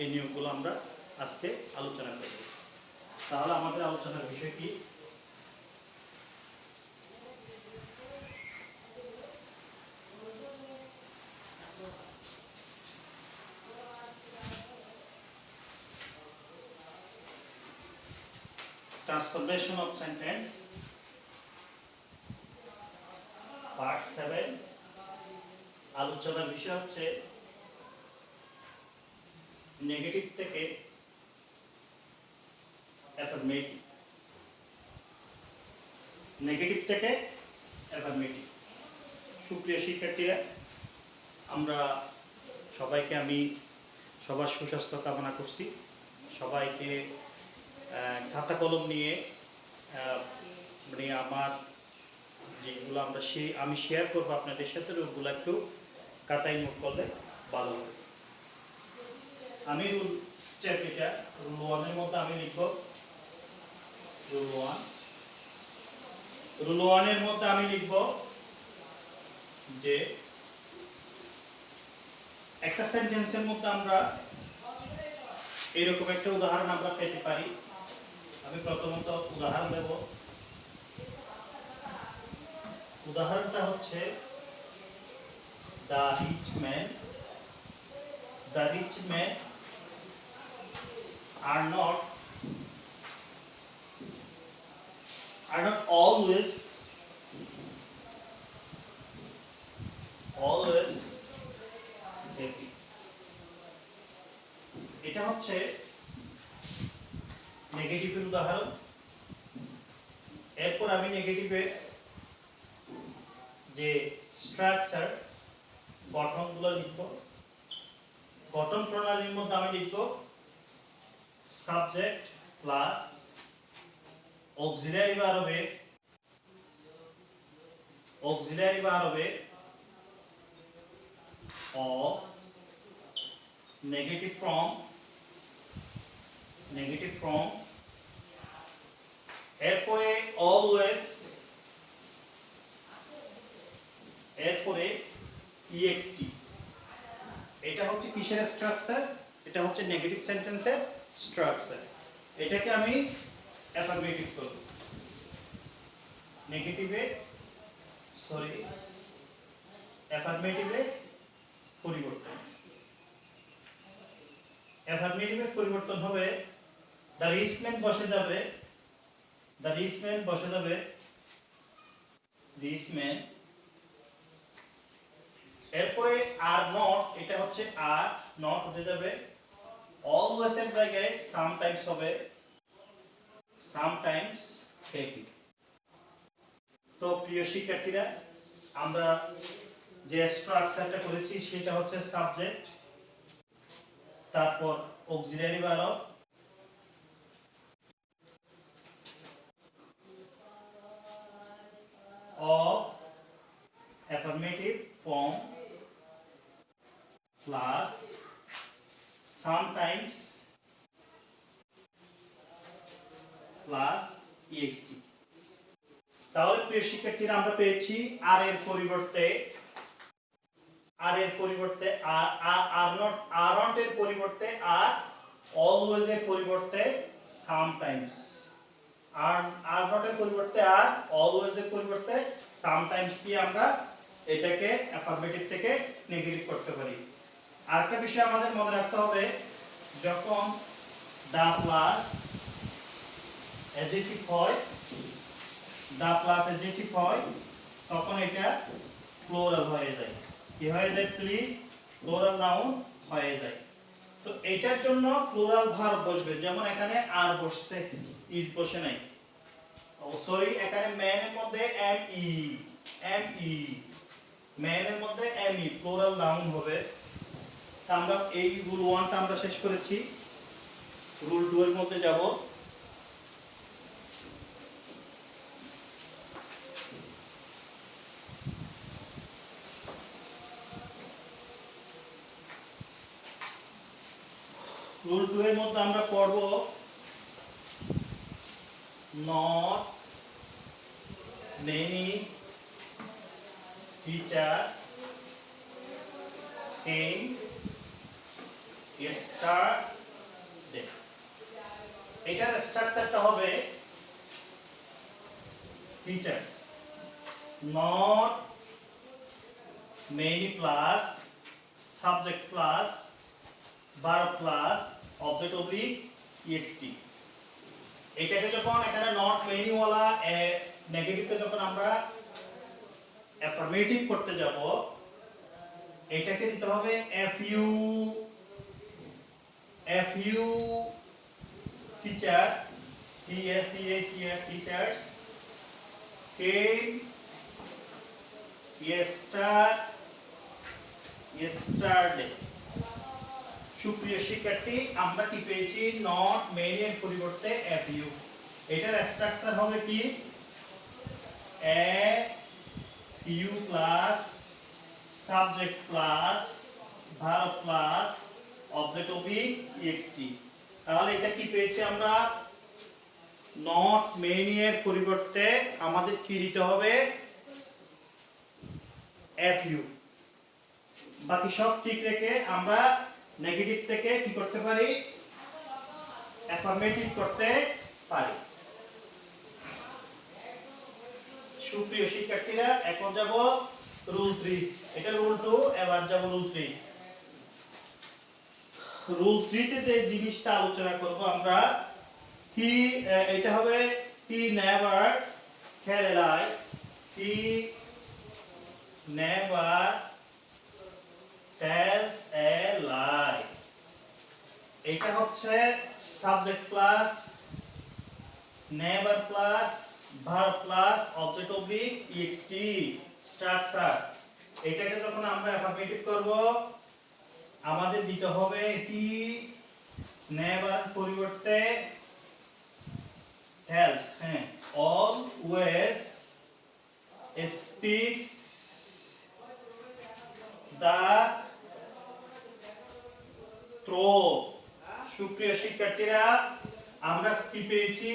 এই নিয়মগুলো আমরা আজকে আলোচনা করব। তাহলে আমাদের আলোচনার বিষয় কি? Transformation of sentence part 7। আলোচনার বিষয় হচ্ছে নেগেটিভ থেকে অ্যাফার্মেটিভ। নেগেটিভ থেকে অ্যাফার্মেটিভ। সুপ্রিয় শিক্ষার্থীরা, আমরা সবাইকে আমি সবার সুস্বাস্থ্য কামনা করছি। সবাইকে খাতা কলম নিয়ে মানে আমার যেগুলো আমি শেয়ার করবো আপনাদের সাথে, ওগুলো একটু খাতায় নোট করলে ভালো হবে। আমি রুল স্টেপ এটা রুল 1 এর মধ্যে আমি লিখব রুল 1 এর মধ্যে আমি লিখব যে একটা সেন্টেন্সের মধ্যে আমরা এরকম একটা উদাহরণ আমরা পেতে পারি। আমি প্রথমত উদাহরণ দেব। উদাহরণটা হচ্ছে the rich man are not always happy। এটা হচ্ছে নেগেটিভের উদাহরণ। এরপর আমি নেগেটিভের যে স্ট্রাকচার গঠনগুলো লিখব। গঠন প্রণালীর মধ্যে আমি লিখব সাবজেক্ট প্লাস অক্সিলারি ভার্বের of negative form এরপরে always এরপরে ext। এটা হচ্ছে কিসের স্ট্রাকচার? এটা হচ্ছে নেগেটিভ সেন্টেন্সের স্ট্রাকচার। এটাকে আমি অ্যাফার্মেটিভ করব। অ্যাফার্মেটিভে পরিবর্তন হবে দ্য রিচ ম্যান বসে যাবে রিচ ম্যান। এরপরে আর নট, এটা হচ্ছে আর নট হতে যাবে অলওয়েজ এর জায়গায় সামটাইমস হবে সামটাইমস হ্যাপি। তো প্রিয় শিক্ষার্থীরা, আমরা যে স্ট্রাকচারটা করেছি সেটা হচ্ছে সাবজেক্ট, তারপর auxiliary verb, of affirmative form plus sometimes plus ext। তাহলে প্রিয় শিক্ষার্থীরা, আমরা পেয়েছি আর এর পরিবর্তে আর নট এর পরিবর্তে আর, অলওয়েজ এর পরিবর্তে সামটাইমস, আর নট এর পরিবর্তে আর, অলওয়েজ এর পরিবর্তে সামটাইমস দিয়ে আমরা এটাকে অ্যাফার্মেটিভ থেকে নেগেটিভ করতে পারি। আরেকটা বিষয় আমাদের মনে রাখতে হবে, যখন দা প্লাস অ্যাডজেক্টিভ হয় তখন এটা প্লুরাল হয়ে যায়। কি হয়ে যায়? প্লিজ প্লুরাল নাউন হয়ে যায়। তো এটার জন্য প্লুরাল ভার্ব বসবে। যেমন এখানে আর বসছে, ইজ বসে নাই। সরি, এখানে ম্যান এর মধ্যে এম ই ম্যান এর মধ্যে এম ই প্লুরাল নাউন হবে। তা আমরা এই রুল 1টা আমরা শেষ করেছি। রুল 2 এর মধ্যে যাব। রুল 2 এর মধ্যে আমরা পড়ব not many teacher came yesterday এটার স্ট্রাকচারটা হবে teachers not many plus subject plus verb plus object oblique ext এটাকে যখন এখানে not many ওয়ালা নেগেটিভকে যখন আমরা অ্যাফার্মেটিভ করতে যাব এটাকে দিতে হবে fu teacher teachers came yesterday সুপ্রিয় শিক্ষার্থী আমরা কি পেয়েছি নট মেনি এর পরিবর্তে fu এটার স্ট্রাকচার হবে কি fu plus subject plus verb plus object oblique ext তাহলে এটা কি পেয়েছি আমরা নট মেনি এর পরিবর্তে আমাদের কি দিতে হবে fu বাকি সব ঠিক রেখে আমরা নেগেটিভ থেকে কি করতে পারি অ্যাফার্মেটিভ করতে পারি সুপ্রিয় শিক্ষার্থীরা এখন যাব রুল 3 এটা রুল 2 এবার যাব রুল 3 রুল 3 তে যে জিনিসটা আলোচনা করব আমরা কি এটা হবে he never tell a lie he never tells a lie এটা হচ্ছে subject plus never plus verb plus object oblique ext structure এটাকে যখন আমরা অ্যাফার্মেটিভ করব আমাদের দিতে হবে হি নেভার পরিবর্তে tells হ্যাঁ always speaks the truth সুপ্রিয় শিক্ষার্থীরা আমরা কি পেয়েছি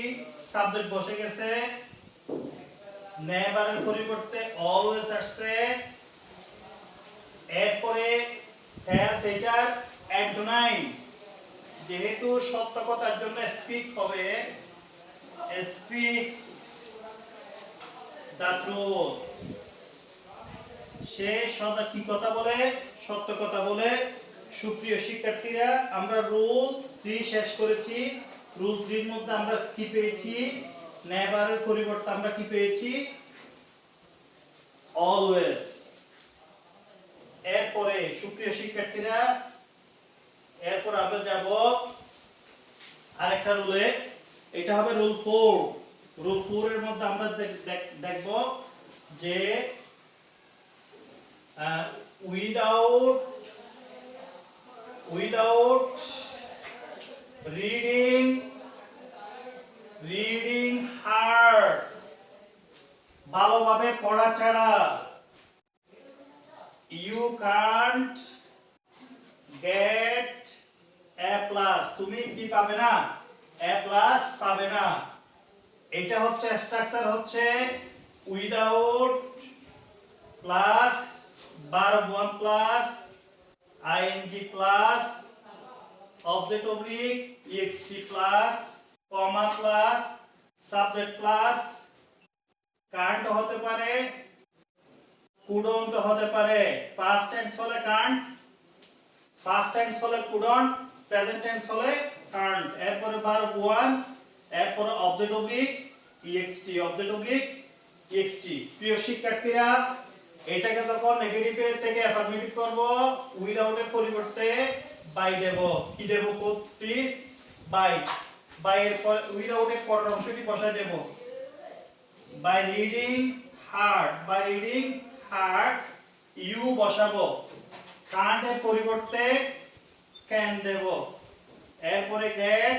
সাবজেক্ট বসে গেছে নেভারের পরিবর্তে অলওয়েজ আসছে এরপরে tells এটার অ্যান্টোনাইম যেহেতু সত্য কথার জন্য স্পিক হবে speaks the truth সে সদা কি কথা বলে সত্য কথা বলে সুপ্রিয় শিক্ষার্থীরা আমরা রুল 3 শেষ করেছি রুল 3 এর মধ্যে আমরা কি পেয়েছি নেভারের পরিবর্তে আমরা কি পেয়েছি অলওয়েজ এরপরে সুপ্রিয় শিক্ষার্থীরা এরপর আমরা যাব আরেকটা রুলে এটা হবে রুল 4 রুল 4 এর মধ্যে আমরা দেখব যে without reading hard ভালোভাবে পড়া ছাড়া you can't get a plus তুমি কি পাবে না a plus পাবে না এটা হচ্ছে স্ট্রাকচার হচ্ছে without plus verb 1 plus ing plus object oblique ext plus comma plus subject plus can't হতে পারে couldn't হতে পারে past tense হলে can't past tense হলে couldn't present tense হলে can't এরপরে verb 1 এরপরে object oblique ext প্রিয় শিক্ষার্থীরা এটাকে যখন নেগেটিভের থেকে অ্যাফার্মেটিভ করব উইদাউট এর পরিবর্তে বাই দেব কি দেব প্লিজ বাই এর পর উইদাউট এর পরের অংশটি বসায় দেব বাই রিডিং হার্ড ইউ বসাবো কান্ট এর পরিবর্তে ক্যান দেব এরপরে গেট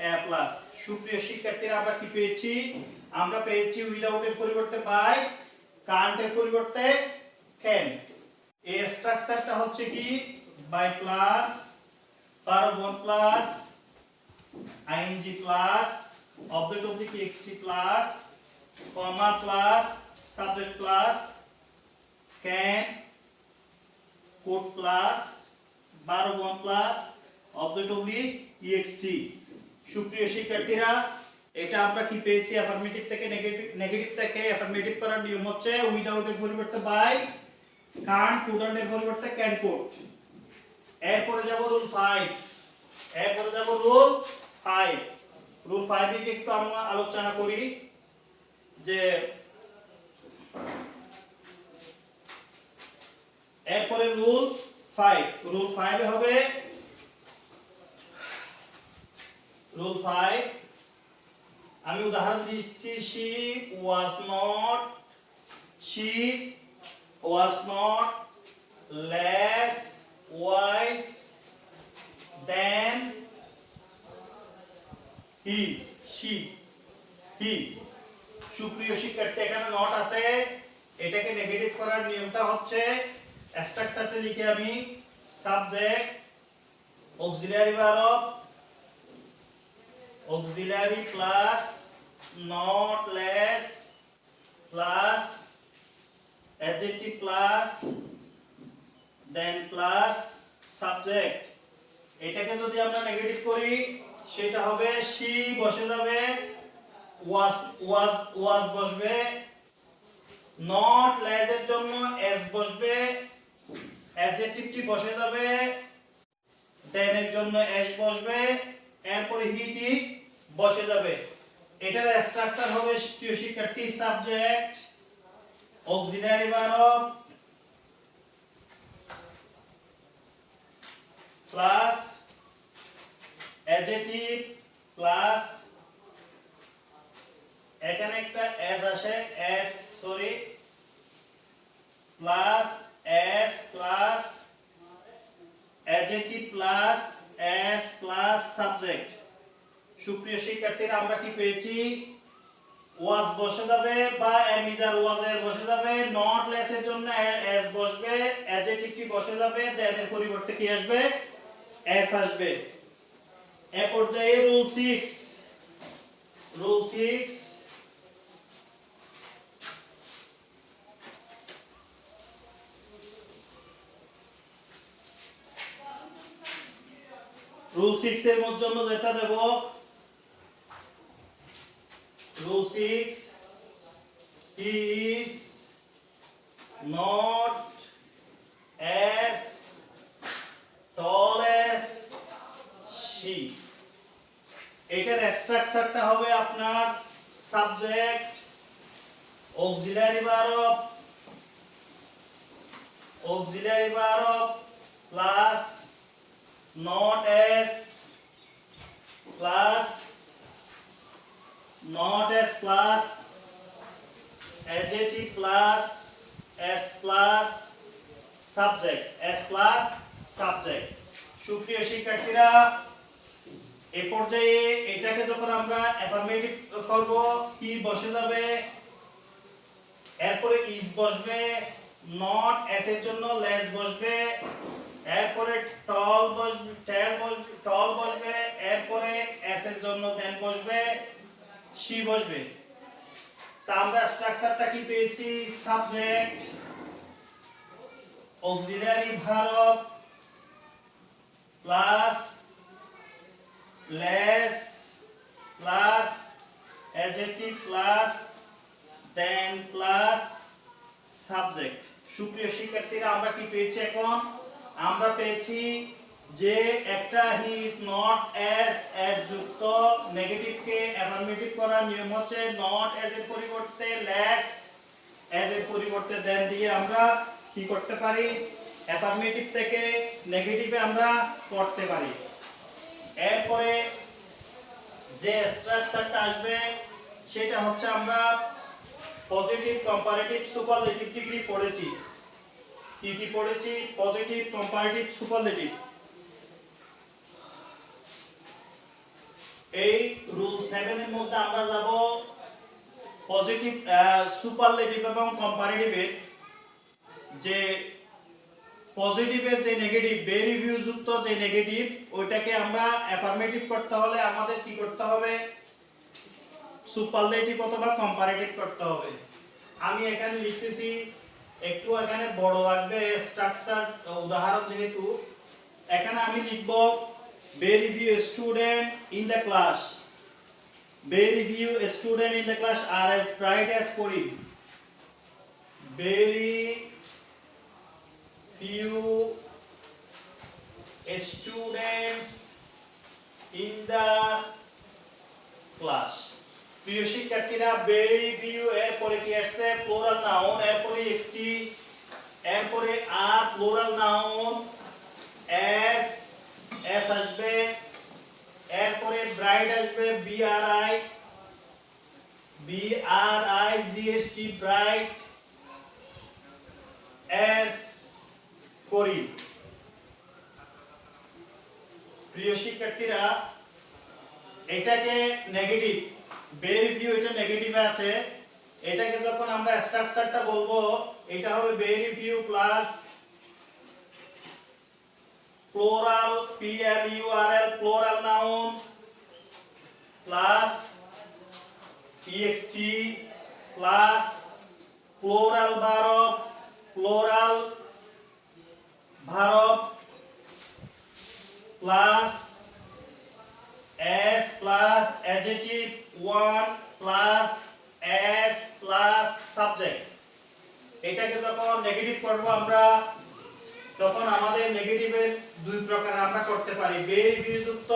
এ প্লাস সুপ্রিয় শিক্ষার্থীরা আমরা কি পেয়েছি আমরা পেয়েছি উইদাউট এর পরিবর্তে বাই কান্ট এর পরিবর্তে ক্যান এই স্ট্রাকচারটা হচ্ছে কি by plus verb 1 plus ing plus object oblique ext plus comma plus subject plus can could plus verb 1 plus ext। সুপ্রিয় শিক্ষার্থীরা, এটা আমরা কি পেয়েছি? অ্যাফার্মেটিভ থেকে নেগেটিভ থেকে অ্যাফার্মেটিভ করার নিয়ম হচ্ছে উইদাউট এর পরিবর্তে বাই, কান্ট, কুডন্ট এর পরিবর্তে ক্যান, কুড। এরপরে যাব রুল 5। এরপরে যাব রুল 5। রুল 5 এ একটু আমরা আলোচনা করি যে এরপরে রুল 5। রুল 5 এ হবে রুল 5, আমি উদাহরণ দিচ্ছি, she was not less wise than he, he। সুপ্রিয় শিক্ষার্থী, এখানে নট আছে, এটাকে নেগেটিভ করার নিয়মটা হচ্ছে স্ট্রাকচারটা লিখে আমি subject, auxiliary verb, auxiliary plus not less plus adjective plus then plus subject। এটাকে যদি আমরা নেগেটিভ করি সেটা হবে she বসে যাবে, was বসবে, not less এর জন্য s বসবে, adjectiveটি বসে যাবে, then এর জন্য s বসবে, এরপরে হিটি বসে যাবে। এটার স্ট্রাকচার হবে প্রিয় শিক্ষার্থী, subject, auxiliary verb plus adjective plus এখানে একটা এস আসে, plus S plus adjective plus S plus subject. সুপ্রিয় শিক্ষার্থীরা, আমরা কি পেয়েছি? ওয়াজ বসে যাবে বা এম ইজ আর ওয়াজ এর বসে যাবে, নট লেস এর জন্য এস বসবে, অ্যাডজেক্টিভটি বসে যাবে, দেন এর পরিবর্তে কি আসবে? এস আসবে। এ পর্যায়ে রুল 6। রুল 6, রুল 6 এর জন্য যেটা দেব, rule 6, he is not as tall as she। এটার স্ট্রাকচারটা হবে আপনার subject, auxiliary verb plus not as plus adjective plus s plus subject। সুপ্রিয় শিক্ষার্থীরা, এই পর্যায়ে এটাকে যখন আমরা অ্যাফার্মেটিভ করব, কি বসে যাবে, এরপরে ইজ বসবে, নট এস এর জন্য লেস বসবে, এরপরে টল বসবে, এরপরে এস এর জন্য দেন বসবে, শি বসবে। তা আমরা স্ট্রাকচারটা কি পেয়েছি? Subject, auxiliary verb plus less plus adjective plus than plus subject. সুপ্রিয় শিক্ষার্থীরা, আমরা কি পেয়েছি? এখন আমরা পেয়েছি যে একটা হি ইজ নট অ্যাজ যুক্ত নেগেটিভকে অ্যাফার্মেটিভ করার নিয়ম হচ্ছে নট অ্যাজ এর পরিবর্তে লেস, অ্যাজ এর পরিবর্তে দেন দিয়ে আমরা কি করতে পারি? অ্যাফার্মেটিভ থেকে নেগেটিভে আমরা করতে পারি। এরপরে যে স্ট্রাকচারটা আসবে সেটা হচ্ছে আমরা পজিটিভ, কম্পারেটিভ, সুপারলেটিভ ডিগ্রি পড়েছি। কি পড়েছি? Positive, comparative, superlative. এই রুল 7 এর মধ্যে আমরা যাব পজিটিভ, সুপারলেটিভ এবং কম্পারেটিভের যে পজিটিভের যে নেগেটিভ, ভেরি ভিউ যুক্ত যে নেগেটিভ, ওইটাকে আমরা অ্যাফার্মেটিভ করতে হলে আমাদের কি করতে হবে? সুপারলেটিভ অথবা কম্পারেটিভ করতে হবে। আমি এখানে লিখতেছি, একটু এখানে বড় লাগবে স্ট্রাকচার, উদাহরণ যেহেতু এখানে আমি লিখব very few students in the class. Very few students in the class are as bright as Korean. Very few students in the class. প্রিয় শিক্ষার্থীরা, very few এরপরে কি আসছে? প্লুরাল নাউন, এরপরে ext, এরপরে আর প্লুরাল নাউন as আসবে, এরপরে bright আসবে BRIGHT ব্রাইট, as করি। প্রিয় শিক্ষার্থীরা, এটাকে নেগেটিভ, ভেরি ফিউ এটা নেগেটিভে আছে, এটাকে যখন আমরা স্ট্রাকচারটা বলবো এটা হবে very few plus plural plural noun plus ext plus plural verb plus s plus adjective 1 plus s plus subject. এটাকে যখন নেগেটিভ করব আমরা, তখন আমাদের নেগেটিভের দুই প্রকার আমরা করতে পারি। ভেরি ফিউ যুক্ত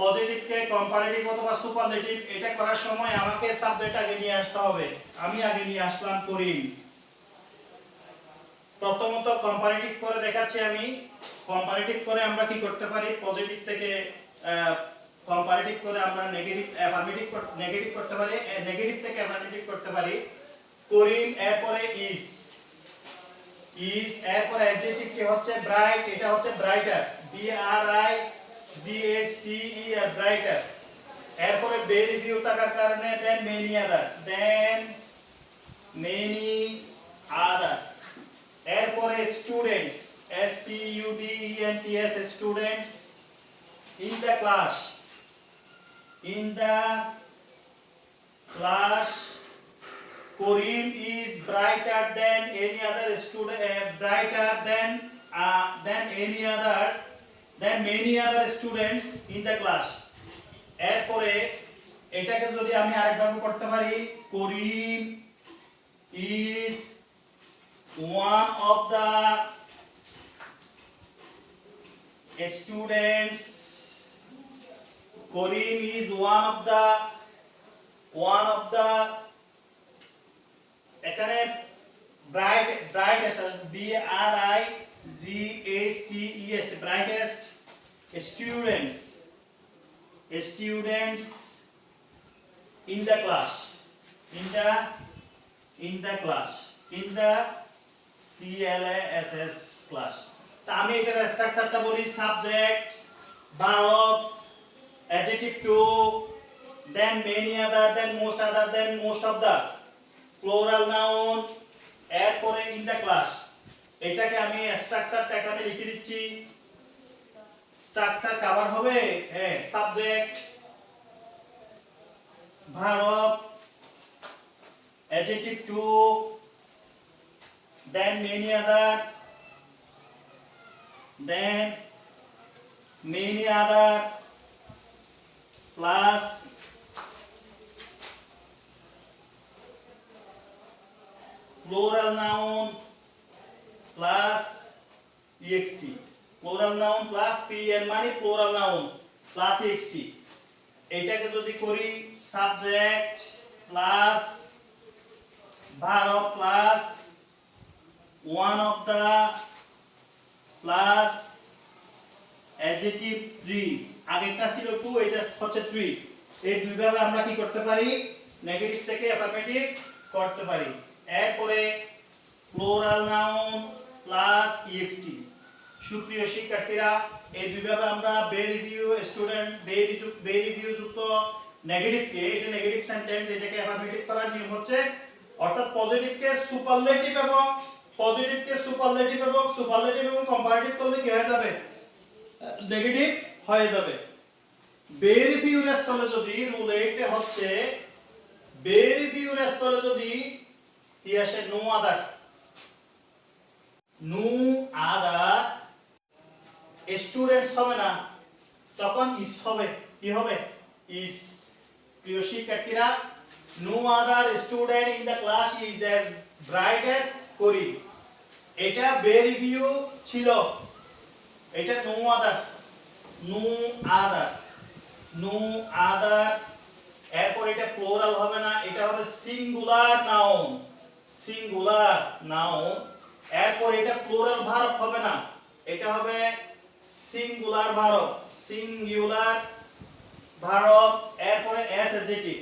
পজিটিভকে কম্পারেটিভ অথবা সুপারলেটিভ, এটা করার সময় আমাকে সাবজেক্ট আগে নিয়ে আসতে হবে। আমি আগে নিয়ে আসলাম করিম। প্রথমত কম্পারেটিভ করে দেখাচ্ছি আমি। কম্পারেটিভ করে আমরা কি করতে পারি? পজিটিভ থেকে কম্পারেটিভ করে আমরা নেগেটিভ করতে পারি, নেগেটিভ থেকে অ্যাফার্মেটিভ করতে পারি। করিম এরপরে ইজ এরপরে অ্যাডজেক্টিভ কি হচ্ছে? ব্রাইট, এটা হচ্ছে ব্রাইটার, BRIGHTER ব্রাইটার। এরপরে ভেরি ফিউ থাকার কারণে দেন মেনি আদার। এরপরে students, STUDENTS students in the class Karim is brighter than any other student, brighter than many other students in the class. এরপরে এটাকে যদি আমি আরেকভাবে করতে পারি, Karim is one of the students, Karim is one of the এখানে bright BRIGHTEST brightest students in the class, in the CLASS class. তা আমি এটার স্ট্রাকচারটা বলি। Subject, verb, adjective two, than many other, than most of the, plural noun, এরপরে in the class. এটাকে আমি স্ট্রাকচারটা এখানে লিখে দিচ্ছি। স্ট্রাকচার কভার হবে, হ্যাঁ, subject, verb, adjective two, than many other, plus plural noun plus ext, plural noun plus pn মানে plural noun plus ext। এটাকে যদি করি subject plus verb plus one of the plus adjective 3, আগেরটা ছিল 2, এটা হচ্ছে 3। এই দুইভাবে আমরা কি করতে পারি? নেগেটিভ থেকে অ্যাফার্মেটিভ করতে পারি। এরপরে প্লুরাল নাউন প্লাস ext। সুপ্রিয় শিক্ষার্থীরা, এই দুইভাবে আমরা very few student, very few যুক্ত নেগেটিভকে, এটা নেগেটিভ সেন্টেন্স, এটাকে অ্যাফার্মেটিভ করার নিয়ম হচ্ছে, অর্থাৎ পজিটিভকে সুপারলেটিভ এবং কম্পারেটিভ করলে কি হয়ে যাবে? নেগেটিভ হয়ে যাবে। ভেরি ফিউ এর স্থলে যদি রুল 8 হচ্ছে, ভেরি ফিউ এর স্থলে যদি কি আসে? নো আদার স্টুডেন্টস হবে না, তখন ইস হবে, কি হবে? ইস। প্রিয় শিক্ষার্থীরা, no other student in the class is as bright as Karim. এটা ভেরি ফিউ ছিল, এটা no other, no other, no other. এরপর এটা প্লুরাল হবে না, এটা হবে সিঙ্গুলার নাউন, সিঙ্গুলার নাউন। এরপর এটা প্লুরাল ভার্ব হবে না, এটা হবে সিঙ্গুলার ভার্ব, সিঙ্গুলার ভার্ব। এরপরে এস অ্যাডজেক্টিভ।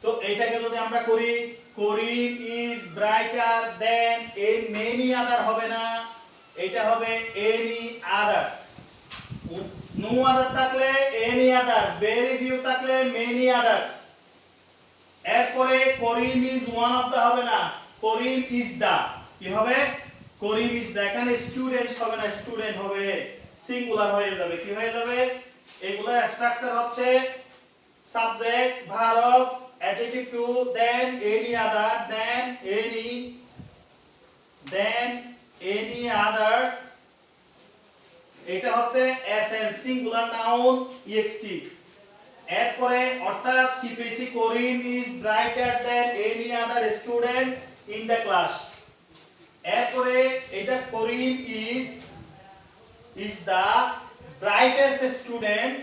তো এটাকে যদি আমরা করি, Karim is brighter than a many other হবে না, এটা হবে এনি আদার। নো আদার থাকলে এনি আদার, ভেরি ফিউ থাকলে মেনি আদার। এরপরে Karim is one of the হবে না, করিম ইজ দা, কি হবে? Karim is the. এখানে স্টুডেন্টস হবে না, স্টুডেন্ট হবে, সিঙ্গুলার হয়ে যাবে, কি হয়ে যাবে? এগুলোর স্ট্রাকচার হচ্ছে subject, verb, adjective two, than any other, than any other. এটা হচ্ছে এসএন, সিঙ্গুলার নাউন, ইএক্সটি। এরপরে অর্থাৎ কি পেয়েছি? Karim is brighter than any other student in the class. এরপরে এটা Karim is the brightest student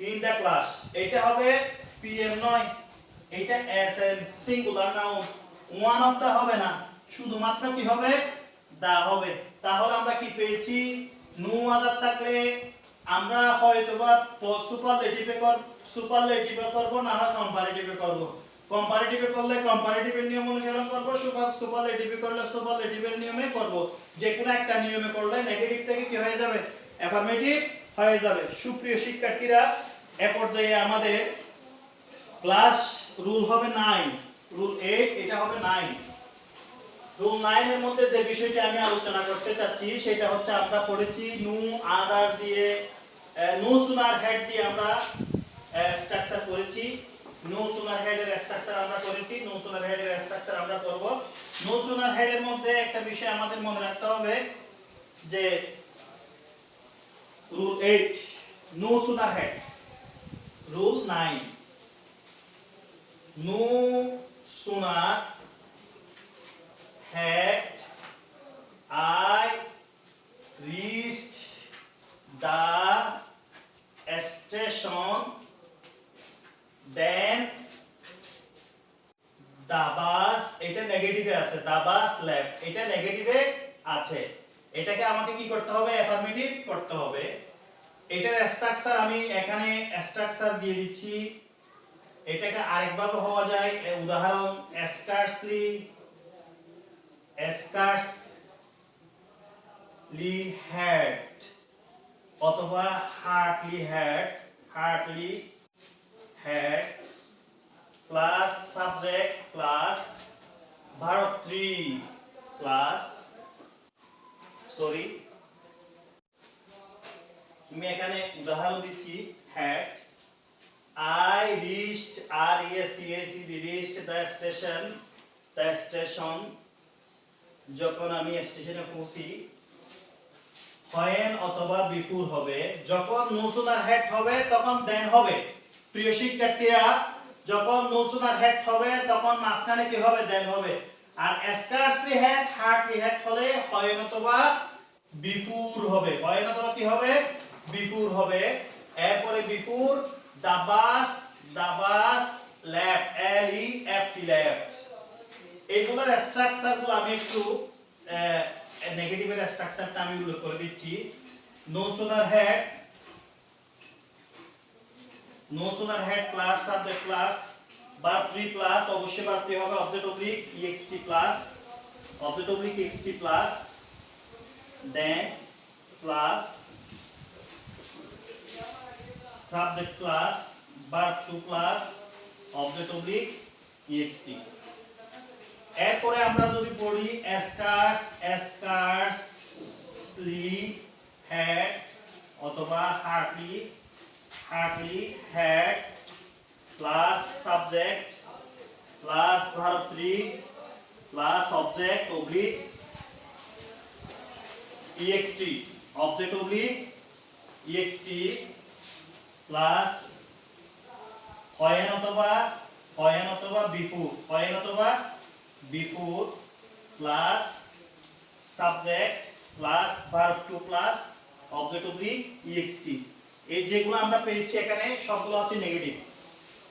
in the class, এটা হবে পিএম নয়, এটা SN, singular noun. One of the হবে না, শুধুমাত্র কি হবে? দা হবে। তাহলে আমরা কি পেয়েছি? নো আদার থাকলে আমরা হয়তোবা সুপারলেটিভে করব, না হয় কম্পারেটিভে করব। কম্পারেটিভে করলে কম্পারেটিভের নিয়ম অনুসরণ করব, সুপারলেটিভে করলে সুপারলেটিভের নিয়মে করব। যে কোনো একটা নিয়মে করলে নেগেটিভ থেকে কি হয়ে যাবে? অ্যাফার্মেটিভ হয়ে যাবে। সুপ্রিয় শিক্ষার্থীরা, এ পর্যায়ে আমাদের ক্লাস রুল হবে 9, রুল 8, এটা হবে 9। রুল 9 এর মধ্যে যে বিষয়টি আমি আলোচনা করতে চাচ্ছি সেটা হচ্ছে, আমরা পড়েছি নো আদার দিয়ে, নো সুনার হেড দিয়ে আমরা স্ট্রাকচার করেছি। নো সুনার হেড এর স্ট্রাকচার আমরা করেছি, নো সুনার হেড এর স্ট্রাকচার আমরা করব। নো সুনার হেড এর মধ্যে একটা বিষয় আমাদের মনে রাখতে হবে যে rule 8, no sooner had. Rule 9, no sooner had I reached the station then the bus, এটা নেগেটিভে আছে, the bus left, এটা নেগেটিভে আছে। এটাকে আমাকে কি করতে হবে? অ্যাফার্মেটিভ করতে হবে। এটার স্ট্রাকচার আমি এখানে স্ট্রাকচার দিয়ে দিচ্ছি। এটাকে আরেকভাবে হওয়া যায়, উদাহরণ scarcely had অথবা hardly had plus subject plus verb 3 plus আমি এখানে উদাহরণ দিচ্ছি had I reached reached the station যখন আমি স্টেশনে পৌঁছি। when অথবা বিফোর হবে, যখন নো সুনার হেড হবে তখন দেন হবে। প্রিয় শিক্ষার্থীরা, যখন নো সুনার হেড হবে তখন মাঝখানে কি হবে? দেন হবে। আর স্কার্সলি হেড, হার্ডলি হেড হলে when অথবা বিফোর হবে, when অথবা কি হবে? বিফোর হবে। এরপরে before the bus left, left। এইগুলোর স্ট্রাকচারগুলো আমি একটু নেগেটিভের স্ট্রাকচারটা আমি উল্লেখ করে দিচ্ছি। No sooner had plus subject plus verb 3 plus, অবশ্যই ভার্ব 3 হবে, object oblique ext plus than plus subject plus verb 2 plus object oblique ext। এরপরে আমরা যদি পড়ি scarcely had অথবা hardly had plus subject plus verb 3 plus object oblique ext, object oblique ext plus when অথবা before plus subject plus verb two plus object oblique EXT. এই যেগুলো আমরা পেয়েছি এখানে সবগুলো হচ্ছে নেগেটিভ।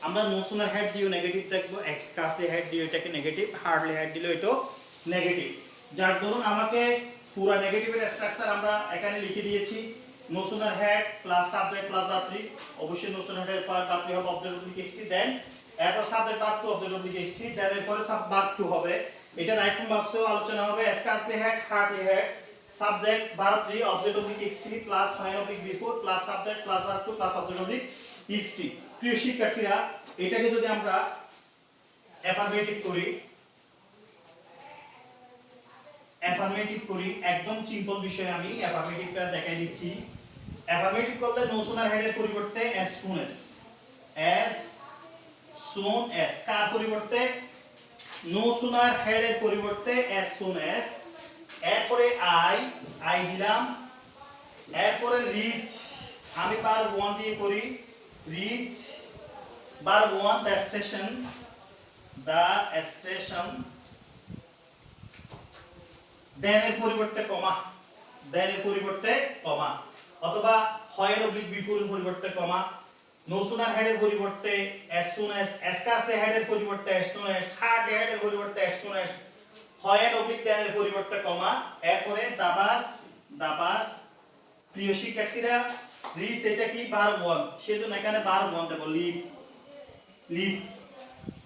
আমরা নো সুনার হেড দিয়েও নেগেটিভ দেখবো, এক্সকাসলি হেড দিয়ে এটাকে নেগেটিভ, হার্ডলি হেড দিলেও এটাও নেগেটিভ। যার ধরুন আমাকে পুরো নেগেটিভের স্ট্রাকচার আমরা এখানে লিখে দিয়েছি। No sooner had plus subject plus verb two, অবশ্যই no sooner had plus verb two হবে অবজেক্ট অবলিক ইএক্সটি, দেন এরপর subject verb two object oblique EXT, than এরপরে সাব ভার্ব টু হবে। এটা রাইট ফর্ম ভার্বসেও আলোচনা হবে, scarcely had hardly had subject verb two object oblique EXT plus fine oblique before plus subject plus verb two plus object oblique EXT. প্রিয় শিক্ষার্থীরা, এটাকে যদি আমরা অ্যাফার্মেটিভ করি একদম সিম্পল বিষয়, আমি অ্যাফার্মেটিভটা দেখাই দিচ্ছি। অ্যাফার্মেটিভ করলে নো সুনার হেডের পরিবর্তে অ্যাজ সুন অ্যাজ কার পরিবর্তে নো সুনার হেডের পরিবর্তে অ্যাজ সুন অ্যাজ, এরপরে আই দিলাম, এরপরে রিচ, আমি ভার্ব 1 দিয়ে করি, রিচ ভার্ব 1 দ্য স্টেশন, দেন এর পরিবর্তে কমা, অথবা হয়ের অবলিক বিফোরের পরিবর্তে কমা, নো সুনার হেডের পরিবর্তে as soon as, এসকাসলি হেডের পরিবর্তে as soon as, হার্ড হেডের পরিবর্তে as soon as, হয়ের অবলিক দেন এর পরিবর্তে কমা, এরপরে দাবাস। প্রিয় শিক্ষার্থীরা, রিচ এটা কি ভার্ব 1, সেজন্য এখানে ভার্ব 1 দেব, লিভ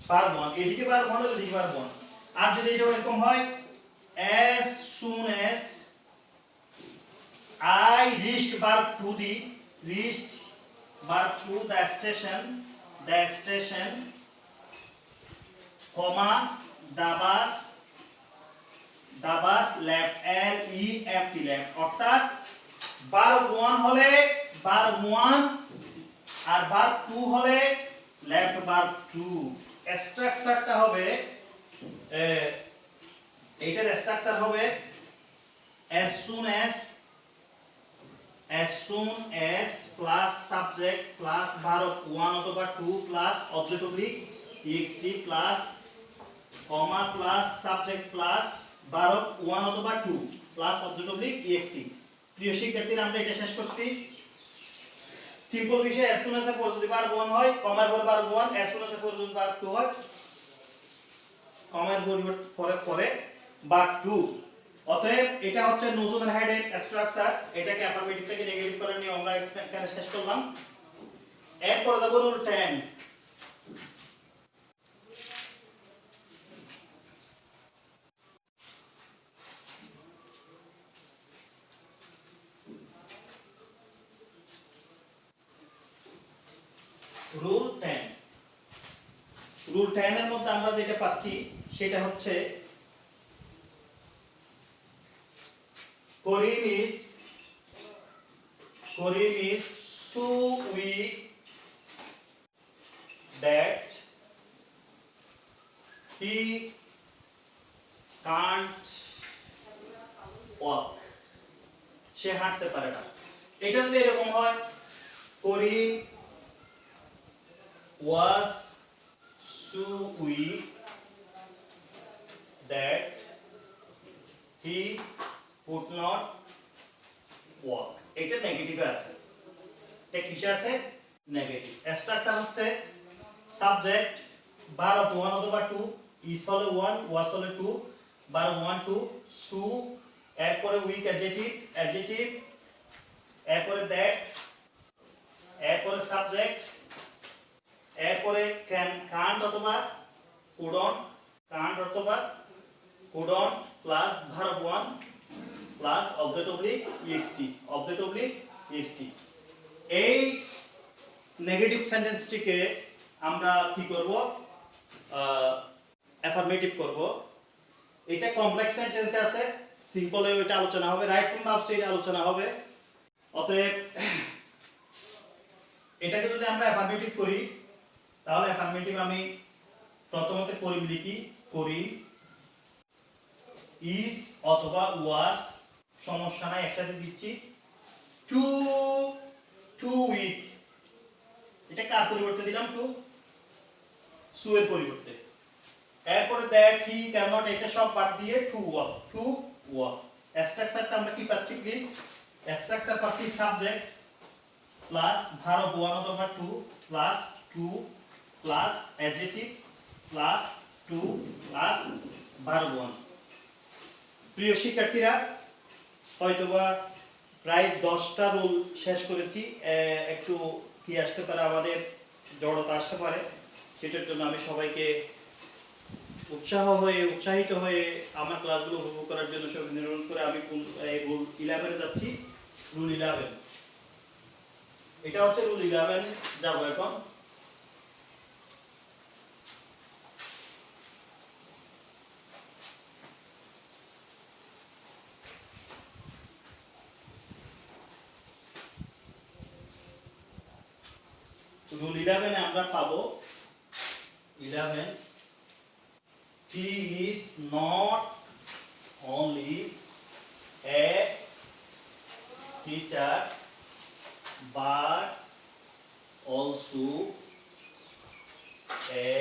ভার্ব 1, এদিকে ভার্ব 1 এদিকে ভার্ব 1। আর যদি এটা এরকম হয় as soon as I reached verb to the station, comma dabas left, left, অর্থাৎ verb 1 হলে verb 1 আর verb 2 হলে left verb 2। স্ট্রাকচারটা হবে এইটার স্ট্রাকচার হবে as soon as plus subject plus verb 1 অথবা 2 plus object oblique EXT plus কমা plus subject plus verb 1 অথবা 2 plus object oblique EXT. প্রিয় শিক্ষার্থীরা, আমরা এটা শেষ করছি। সিম্পল বিষয়, as soon as এর পর যদি ভার্ব 1 হয়, কমার পরে ভার্ব 1, as soon as এর পর যদি ভার্ব 2 হয়, কমার পরে ভার্ব 2। অতএব এটা হচ্ছে নো সুনার হেডের স্ট্রাকচার। এটাকে অ্যাফার্মেটিভ থেকে নেগেটিভ করে নিয়ে আমরা এখানে শেষ করলাম। এরপর যাব রুল 10। রুল 10 এর মধ্যে আমরা যেটা পাচ্ছি সেটা হচ্ছে Karim is so weak that he can't walk. সে হাঁটতে পারে না। এটা যদি এরকম হয়, Karim was so weak that he could not walk, এটা নেগেটিভে আছে। এটা কিসে আছে? নেগেটিভ। স্ট্রাকচার হচ্ছে সাবজেক্ট ভার্ব 1 অথবা 2, is হলো 1, was হলো 2, ভার্ব 1 2, সু, এরপরে উইক অ্যাডজেক্টিভ, এরপরে দ্যাট, এরপরে সাবজেক্ট, এরপরে কান্ট অথবা couldn't plus verb 1 plus object oblique EXT. এই নেগেটিভ সেন্টেন্সটিকে আমরা কি করব? অ্যাফার্মেটিভ করব। এটা কমপ্লেক্স সেন্টেন্সে আছে, সিম্পলে ওইটা আলোচনা হবে, রাইট ফর্ম ভার্বস এটা আলোচনা হবে। অতএব এটাকে যদি আমরা অ্যাফার্মেটিভ করি, তাহলে অ্যাফার্মেটিভ আমি প্রথমত করিম লিখি, করিম ইজ অথবা ওয়াজ, সমস্যা নাই, একসাথে দিচ্ছি। টু উইক এটা কার পরিবর্তে দিলাম টু, সু এর পরিবর্তে। এরপরে দ্যাট হি ক্যান নট, এটা সব বাদ দিয়ে টু ওয়াক। স্ট্রাকচারটা আমরা কি পাচ্ছি প্লিজ? স্ট্রাকচার পাচ্ছি সাবজেক্ট প্লাস ভার্ব ওয়ান অথবা two plus two plus adjective plus two plus verb one. প্রিয় শিক্ষার্থীরা, হয়তোবা প্রায় 10টা রুল শেষ করেছি। একটু কি আসতে পারে, আমাদের জড়তা আসতে পারে, সেটার জন্য আমি সবাইকে উৎসাহিত হয়ে আমার ক্লাসগুলো উপভোগ করার জন্য সবাইকে অনুরোধ করে আমি রুল 11 যাচ্ছি। রুল 11, এটা হচ্ছে রুল 11 যাব এখন। রুল 11 আমরা পাবো 11, he is not only a teacher but also a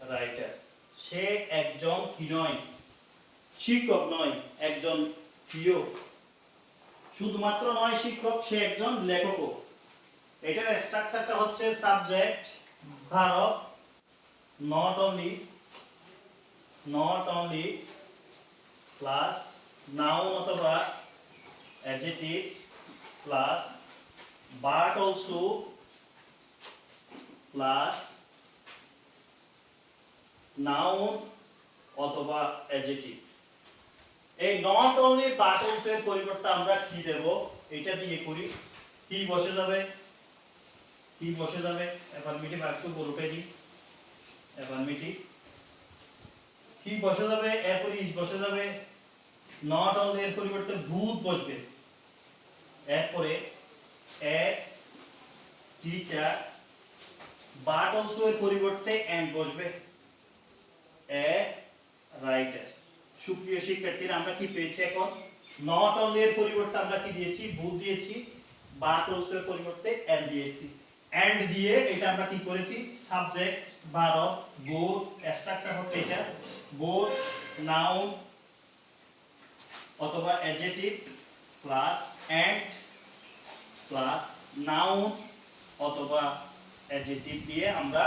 writer. সে একজন কি নয়, শিক্ষক নয়, একজন প্রিয়, শুধুমাত্র নয় শিক্ষক, সে একজন লেখকও। এটার স্ট্রাকচারটা হচ্ছে subject verb not only plus noun অথবা adjective plus but also plus noun অথবা অ্যাডজেক্টিভ। এই not only but also এর পরিবর্তে আমরা কি দেব, এটা দিয়ে করি। কি বসে যাবে, অ্যাফার্মেটিভ একটু বড়টাই দিই, অ্যাফার্মেটিভ কি বসে যাবে, এরপরে ইজ বসে যাবে, নট অনলি এর পরিবর্তে ভূত বসবে, এরপরে এ টিচার বাট অলসো এর পরিবর্তে এন্ড বসবে, এ রাইটার। সুপ্রিয় শিক্ষার্থীরা, আমরা কি পেয়েছি এখন? নট অনলি এর পরিবর্তে আমরা কি দিয়েছি, ভূত দিয়েছি, বাট অলসো এর পরিবর্তে এন্ড দিয়েছি। এন্ড দিয়ে এটা আমরা কি করেছি, সাবজেক্ট ভার্ব বোথ, স্ট্রাকচার হচ্ছে এটা বোথ নাউন অথবা adjective plus and plus noun অথবা অ্যাডজেক্টিভ দিয়ে আমরা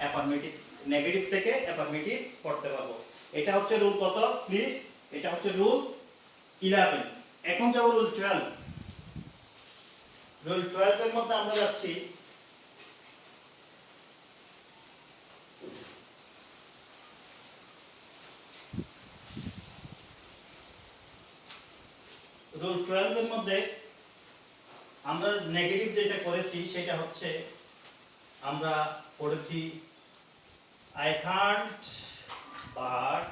অ্যাফার্মেটিভ, নেগেটিভ থেকে অ্যাফার্মেটিভ করতে পারবো। এটা হচ্ছে রুল কত প্লিজ? এটা হচ্ছে রুল 11। এখন যাব রুল 12। রুল 12 এর মধ্যে আমরা যাচ্ছি রুল 12 এর মধ্যে আমরা নেগেটিভ যেটা করেছি সেটা হচ্ছে আমরা পড়েছি আই কান্ট বাট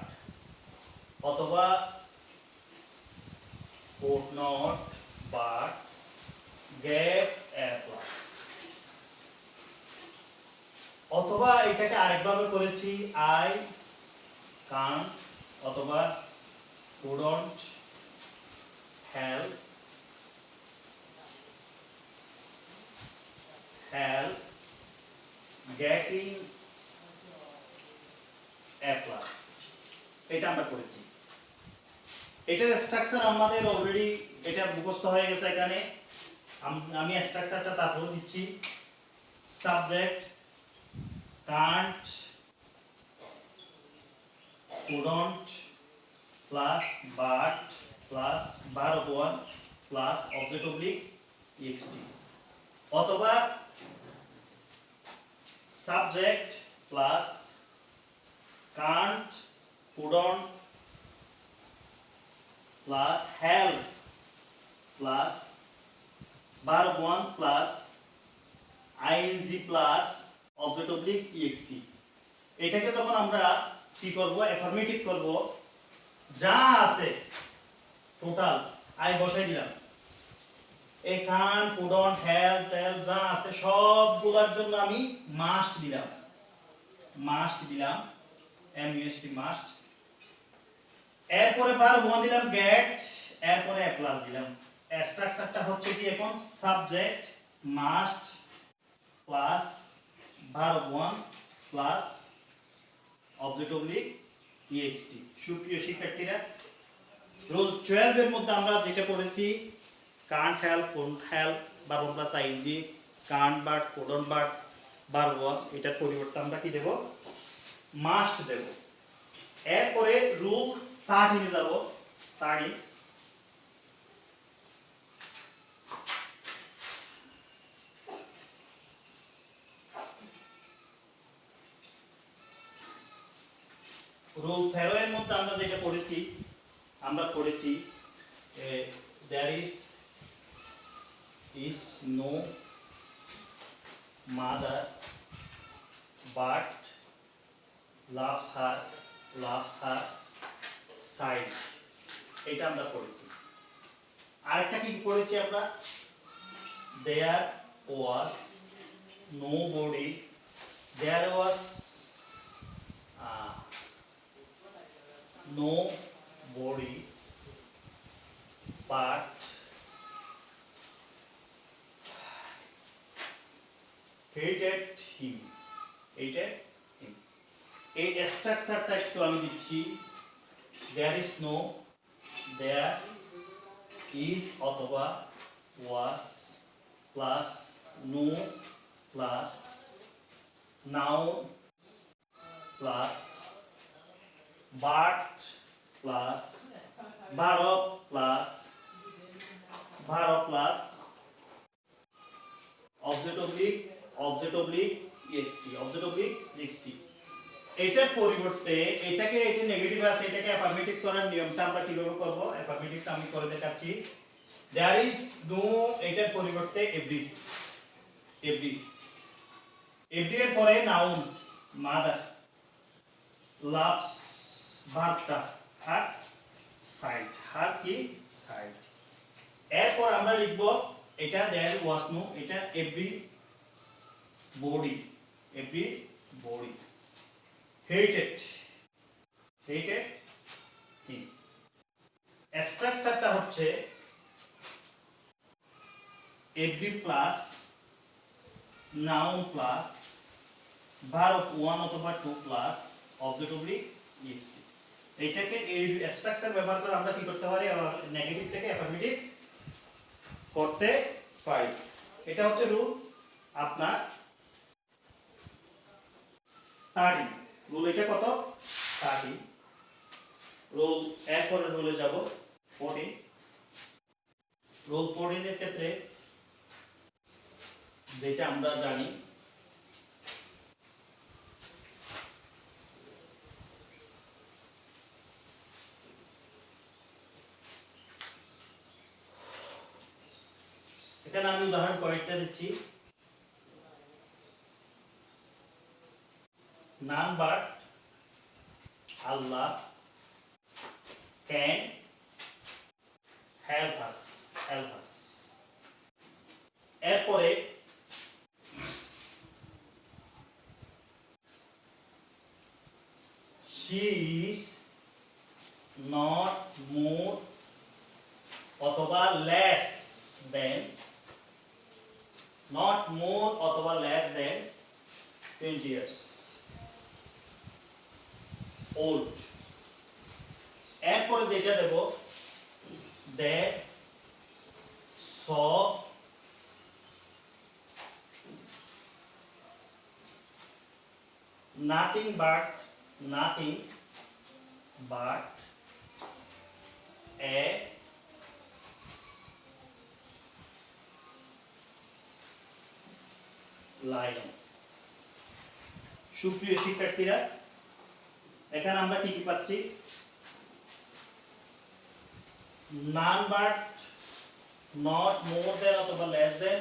অথবা could not but get a plus, অথবা এটাকে আরেকভাবে করেছি আই কান্ট অথবা couldn't help getting a plus, এটা আমরা করেছি। এটার স্ট্রাকচার আমাদের অলরেডি এটা মুখস্থ হয়ে গেছে। এখানে আমি স্ট্রাকচারটা তারপর দিচ্ছি, subject can't couldn't plus but plus verb one plus object oblique ext, অথবা subject plus can't couldn't plus help plus verb one plus ING plus object oblique ext। এটাকে যখন আমরা কি করব, অ্যাফার্মেটিভ করব, যা আছে টোটাল আই বসাই দিলাম, এ কান couldn't help টেল যা আছে সবগুলোর জন্য আমি মাস্ট দিলাম, MUST মাস্ট। এরপরে ভার্ব ওয়ান দিলাম গেট, এরপরে এ প্লাস দিলাম। স্ট্রাকচারটা হচ্ছে কি এখন, subject must verb one plus object oblique EXT. সুপ্রিয় শিক্ষার্থীরা, রুল 12 এর মধ্যে আমরা যেটা পড়েছি can't help, couldn't help, verb plus ING, can't but, couldn't but, verb one, এটার পরিবর্তে আমরা কি দেব? মাস্ট দেব। এরপরে রুল 13 এ যাব। 13 রুল 13 এর মধ্যে আমরা যেটা পড়েছি, there is no mother but loves her child, এটা আমরা পড়েছি। আরেকটা কি পড়েছি আমরা? there was nobody, there was nobody but hated him, এই স্ট্রাকচারটা একটু আমি দিচ্ছি। there is অথবা was plus no plus noun plus but plus verb plus object oblique XT. এটার পরিবর্তে এটা নেগেটিভ আছে, এটাকে অ্যাফার্মেটিভ করার নিয়মটা আমরা কিভাবে করব? অ্যাফার্মেটিভটা আমি করে দেখাচ্ছি। there is no, এটার পরিবর্তে every এর পরে নাউন মাদার, loves ভার্বটা আর সাইড কি সাইড। এরপর আমরা লিখব এটা there was no, এটা every body hated him। স্ট্রাকচারটা হচ্ছে every plus noun plus verb 1 অথবা 2 প্লাস অবজেক্ট অবলিক ইএসটি। এইটাকে এই স্ট্রাকচার ব্যবহার করে আমরা কি করতে পারি? নেগেটিভ থেকে অ্যাফার্মেটিভ করতে পারি। এটা হচ্ছে রুল আপনার 30। রুল এটা কত? 30। রুল এরপরে রুলে যাব 14। রুল 14 এর ক্ষেত্রে যেটা আমরা জানি, এখানে আমি উদাহরণ কয়েকটা দিচ্ছি। none but Allah can help us। এরপরে she is not more অথবা less than, not more অথবা less than 20 years old। এরপরে যেটা দেব, they saw nothing but a lion। সুপ্রিয় শিক্ষার্থীরা, এখানে আমরা কি পাচ্ছি? none but, not more than অথবা less than,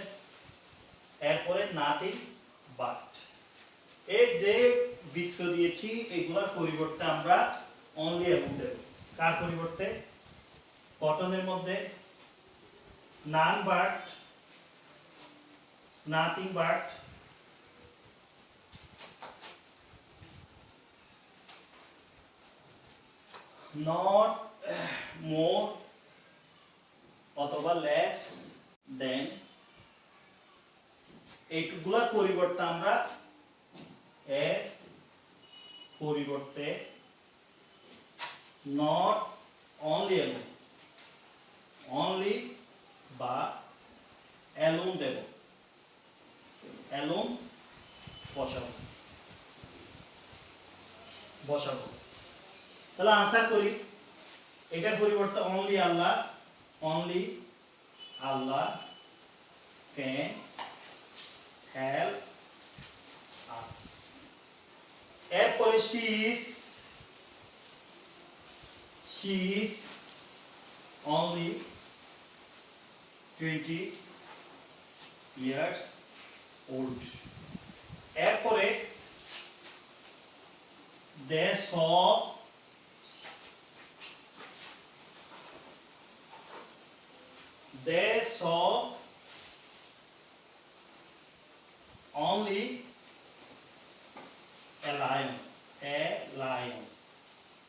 এরপরে nothing but। এই যে বৃত্ত দিয়েছি এগুলোর পরিবর্তে আমরা অনলি এবং দেব। কার পরিবর্তে? কটনের মধ্যে none but, nothing but, not more অথবা less than, এইগুলোর পরিবর্তে আমরা এর পরিবর্তে নট অনলি অ্যালোন, অনলি বা অ্যালোন দেব, অ্যালোন বসাবো বসাবো তাহলে আনসার করি। এটার পরিবর্তে only Allah, only Allah can help us. এরপরে she is only 20 years old। এরপরে they saw only a lion, a lion।